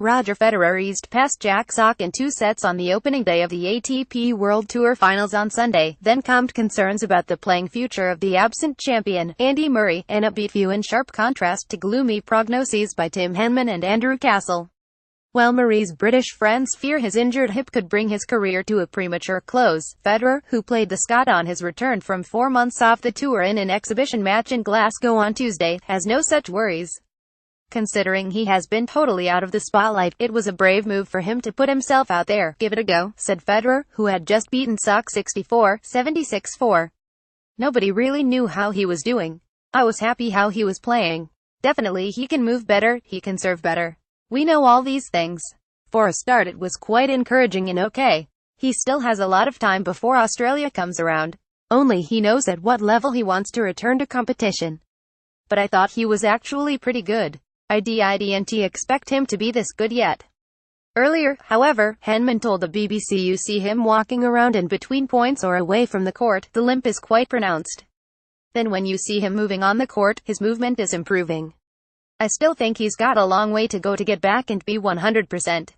Roger Federer eased past Jack Sock in 2 sets on the opening day of the ATP World Tour Finals on Sunday, then calmed concerns about the playing future of the absent champion, Andy Murray, an upbeat view in sharp contrast to gloomy prognoses by Tim Henman and Andrew Castle. While Murray's British friends fear his injured hip could bring his career to a premature close, Federer, who played the Scot on his return from 4 months off the tour in an exhibition match in Glasgow on Tuesday, has no such worries. Considering he has been totally out of the spotlight, it was a brave move for him to put himself out there. "Give it a go," said Federer, who had just beaten Sock 64-76-4. "Nobody really knew how he was doing. I was happy how he was playing. Definitely he can move better, he can serve better. We know all these things. For a start it was quite encouraging and okay. He still has a lot of time before Australia comes around. Only he knows at what level he wants to return to competition. But I thought he was actually pretty good. I didn't expect him to be this good yet." Earlier, however, Henman told the BBC, "You see him walking around in between points or away from the court, the limp is quite pronounced. Then when you see him moving on the court, his movement is improving. I still think he's got a long way to go to get back and be 100%.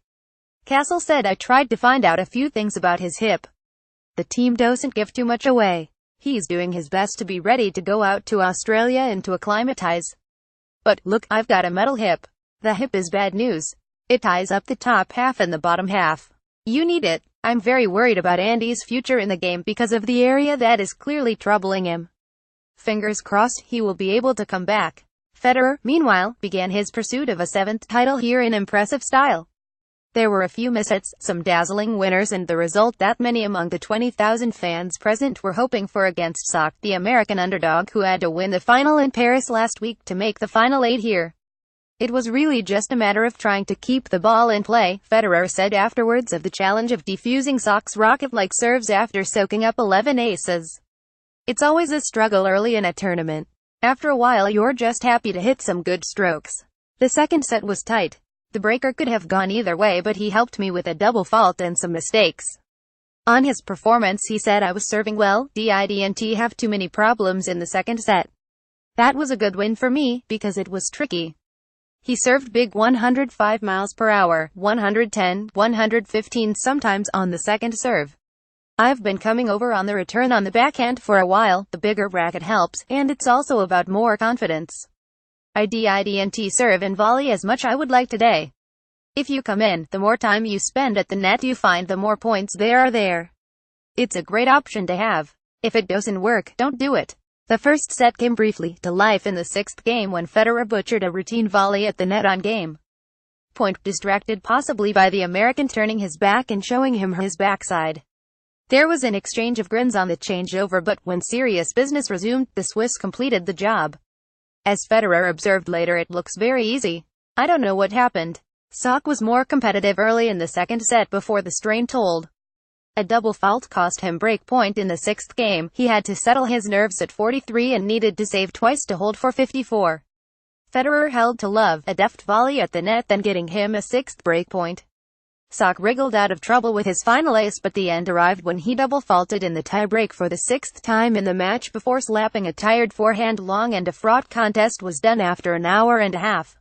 Castle said, "I tried to find out a few things about his hip. The team doesn't give too much away. He's doing his best to be ready to go out to Australia and to acclimatize. But, look, I've got a metal hip. The hip is bad news. It ties up the top half and the bottom half. You need it. I'm very worried about Andy's future in the game because of the area that is clearly troubling him. Fingers crossed he will be able to come back." Federer, meanwhile, began his pursuit of a 7th title here in impressive style. There were a few mishits, some dazzling winners, and the result that many among the 20,000 fans present were hoping for against Sock, the American underdog who had to win the final in Paris last week to make the final 8 here. "It was really just a matter of trying to keep the ball in play," Federer said afterwards of the challenge of defusing Sock's rocket-like serves after soaking up 11 aces. "It's always a struggle early in a tournament. After a while you're just happy to hit some good strokes." The second set was tight. The breaker could have gone either way, but he helped me with a double fault and some mistakes. On his performance, he said, "I was serving well, didn't have too many problems in the second set. That was a good win for me, because it was tricky." He served big 105 miles per hour, 110, 115 sometimes on the second serve. "I've been coming over on the return on the backhand for a while. The bigger racket helps, and it's also about more confidence. I didn't serve and volley as much I would like today. If you come in, the more time you spend at the net you find the more points there are there. It's a great option to have. If it doesn't work, don't do it." The first set came briefly to life in the 6th game when Federer butchered a routine volley at the net on game point, distracted possibly by the American turning his back and showing him his backside. There was an exchange of grins on the changeover, but when serious business resumed, the Swiss completed the job. As Federer observed later, "It looks very easy. I don't know what happened." Sock was more competitive early in the second set before the strain told. A double fault cost him break point in the 6th game. He had to settle his nerves at 43 and needed to save twice to hold for 54. Federer held to love, a deft volley at the net, then getting him a 6th break point. Sock wriggled out of trouble with his final ace, but the end arrived when he double faulted in the tie-break for the 6th time in the match before slapping a tired forehand long, and a fraught contest was done after an hour and a half.